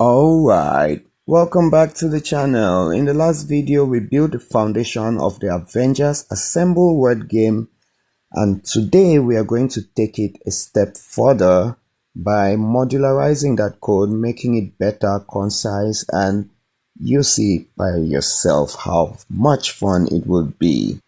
Alright, welcome back to the channel. In the last video, we built the foundation of the Avengers Assemble word game, and today we are going to take it a step further by modularizing that code, making it better, concise, and you see by yourself how much fun it would be.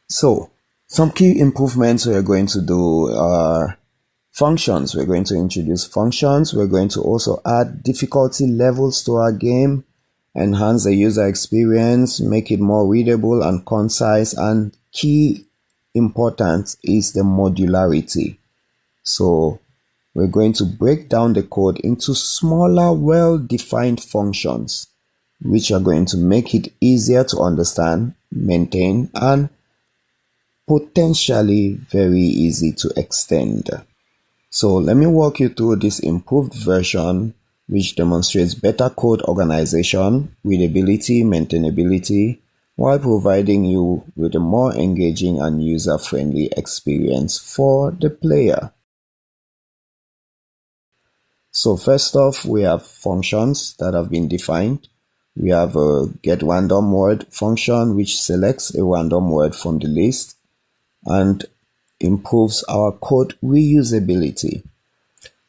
So, some key improvements we are going to do are functions. We're going to introduce functions. We're going to also add difficulty levels to our game, enhance the user experience, make it more readable and concise, and key importance is the modularity. So we're going to break down the code into smaller, well-defined functions, which are going to make it easier to understand, maintain, and potentially very easy to extend. So let me walk you through this improved version, which demonstrates better code organization, readability, maintainability, while providing you with a more engaging and user-friendly experience for the player. So first off, we have functions that have been defined. We have a getRandomWord function, which selects a random word from the list and improves our code reusability.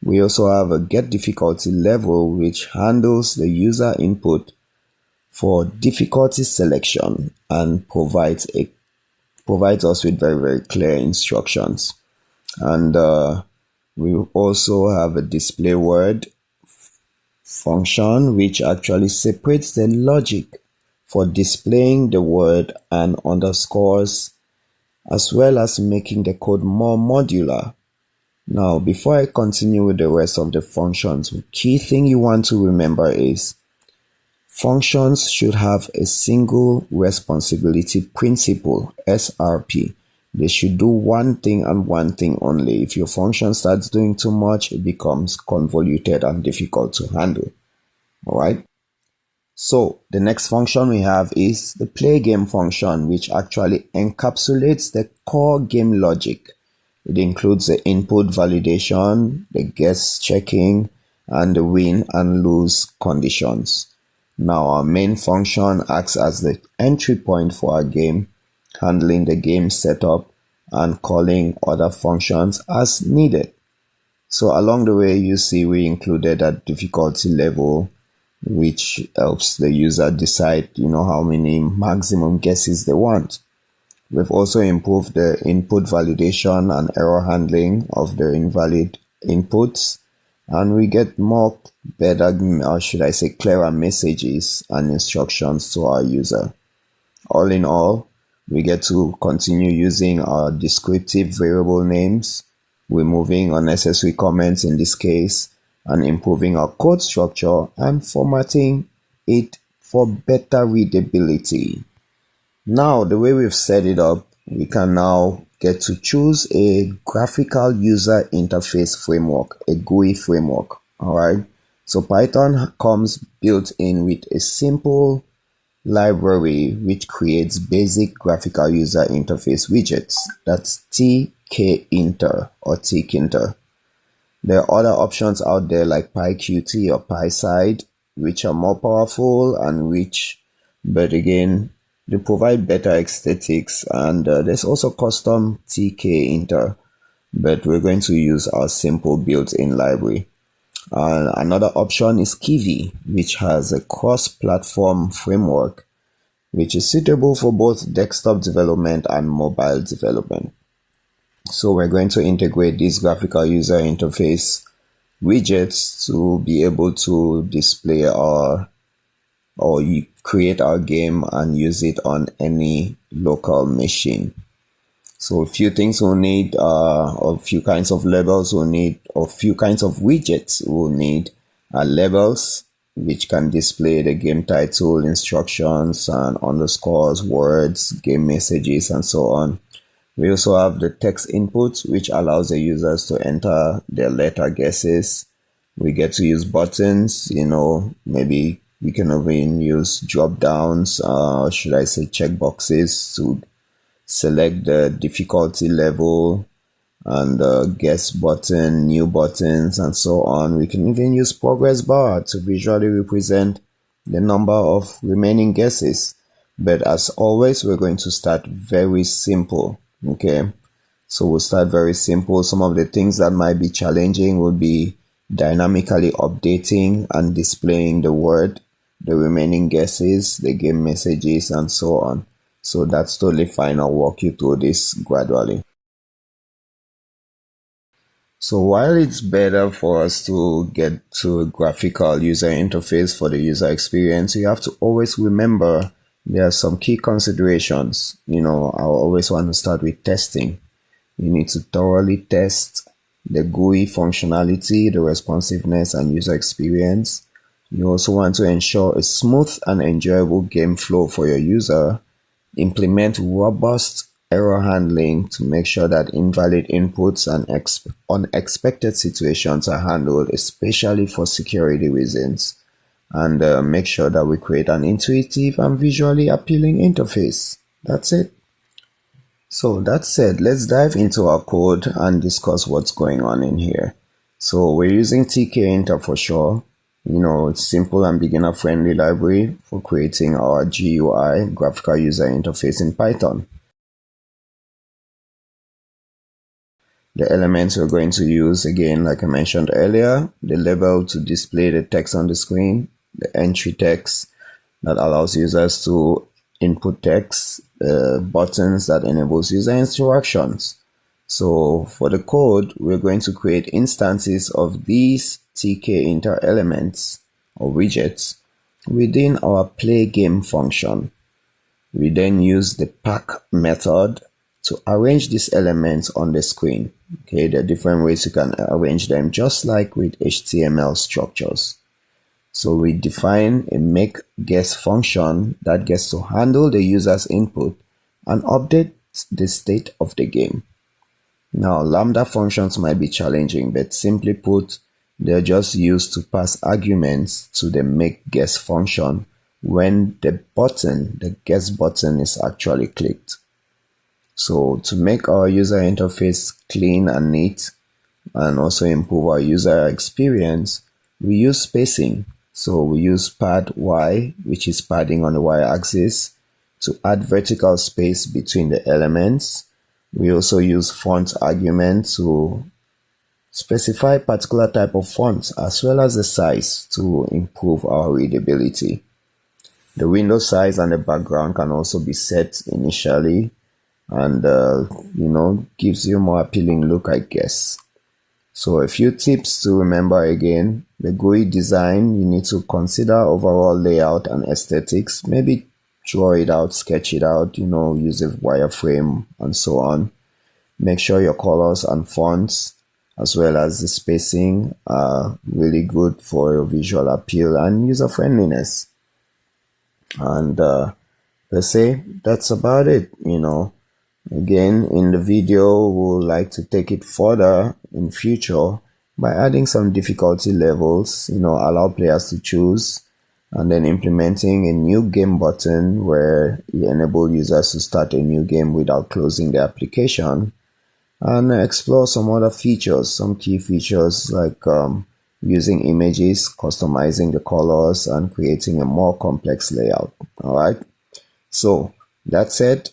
We also have a getDifficultyLevel, which handles the user input for difficulty selection and provides us with very clear instructions. And we also have a displayWord function, which actually separates the logic for displaying the word and underscores, as well as making the code more modular. Now, before I continue with the rest of the functions, the key thing you want to remember is functions should have a single responsibility principle, SRP. They should do one thing and one thing only. If your function starts doing too much, it becomes convoluted and difficult to handle. Alright? So the next function we have is the playGame function, which actually encapsulates the core game logic. It includes the input validation, the guess checking, and the win and lose conditions. Now our main function acts as the entry point for our game, handling the game setup and calling other functions as needed. So along the way, you see we included a difficulty level, which helps the user decide, how many maximum guesses they want. We've also improved the input validation and error handling of the invalid inputs, and we get better, or should I say clearer messages and instructions to our user. All in all, we get to continue using our descriptive variable names, removing unnecessary comments in this case, and improving our code structure and formatting it for better readability. Now, the way we've set it up, we can now get to choose a graphical user interface framework, a GUI framework. Alright, so Python comes built in with a simple library which creates basic graphical user interface widgets. That's Tkinter or Tkinter. There are other options out there like PyQt or PySide, which are more powerful and but again, they provide better aesthetics, and there's also custom Tkinter, but we're going to use our simple built-in library. Another option is Kiwi, which has a cross-platform framework, which is suitable for both desktop development and mobile development. So we're going to integrate these graphical user interface widgets to be able to display or create our game and use it on any local machine. So a few things we'll need, or a few kinds of labels we'll need, or a few kinds of widgets we'll need are labels, which can display the game title, instructions, and underscores, words, game messages, and so on. We also have the text input, which allows the users to enter their letter guesses. We get to use buttons, maybe we can even use drop downs, should I say checkboxes to select the difficulty level and guess button, new buttons, and so on. We can even use progress bar to visually represent the number of remaining guesses. But as always, we're going to start very simple. Okay, so we'll start very simple. Some of the things that might be challenging will be dynamically updating and displaying the word, the remaining guesses, the game messages, and so on. So that's totally fine. I'll walk you through this gradually. So while it's better for us to get to a graphical user interface for the user experience, you have to always remember there are some key considerations. I always want to start with testing. You need to thoroughly test the GUI functionality, the responsiveness, and user experience. You also want to ensure a smooth and enjoyable game flow for your user. Implement robust error handling to make sure that invalid inputs and unexpected situations are handled, especially for security reasons. And make sure that we create an intuitive and visually appealing interface. That's it. So that said, let's dive into our code and discuss what's going on in here. So we're using Tkinter for sure. It's simple and beginner friendly library for creating our GUI, graphical user interface, in Python. The elements we're going to use, again, like I mentioned earlier, the label to display the text on the screen, the entry text that allows users to input text, buttons that enables user interactions. So for the code, we're going to create instances of these Tkinter elements or widgets within our play game function. We then use the pack method to arrange these elements on the screen. Okay, there are different ways you can arrange them, just like with HTML structures. So we define a make guess function that gets to handle the user's input and update the state of the game. Now, Lambda functions might be challenging, but simply put, they're just used to pass arguments to the make guess function when the guess button, is actually clicked. So to make our user interface clean and neat and also improve our user experience, we use spacing. So we use pad Y, which is padding on the y-axis, to add vertical space between the elements. We also use font argument to specify particular type of font as well as the size to improve our readability. The window size and the background can also be set initially and gives you a more appealing look, I guess. So a few tips to remember again: the GUI design, you need to consider overall layout and aesthetics, maybe draw it out, sketch it out, use a wireframe and so on. Make sure your colors and fonts as well as the spacing are really good for your visual appeal and user friendliness. And per se, that's about it. Again, in the video, we'll like to take it further in future by adding some difficulty levels, allow players to choose, and then implementing a new game button where you enable users to start a new game without closing the application, and explore some other features, some key features like using images, customizing the colors, and creating a more complex layout. All right. So that said,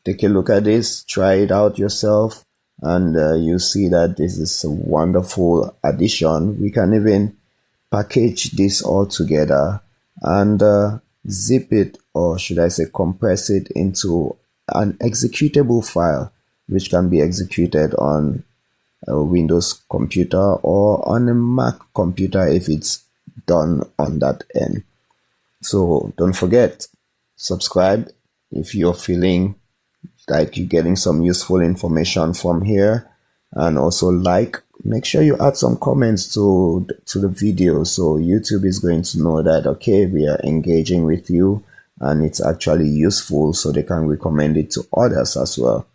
take a look at this, try it out yourself, and you see that this is a wonderful addition. We can even package this all together and zip it, or should I say compress it, into an executable file which can be executed on a Windows computer or on a Mac computer if it's done on that end. So don't forget, subscribe if you're feeling like you're getting some useful information from here, and also make sure you add some comments to the video, so YouTube is going to know that, okay, we are engaging with you and it's actually useful, so they can recommend it to others as well.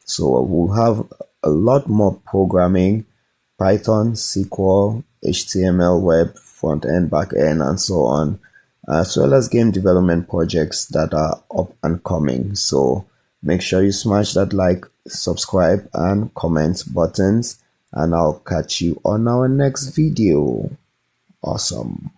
So we'll have a lot more programming, Python, SQL, HTML, web, front end, back end, and so on, as well as game development projects that are up and coming. So make sure you smash that like subscribe and comment buttons, and I'll catch you on our next video. Awesome.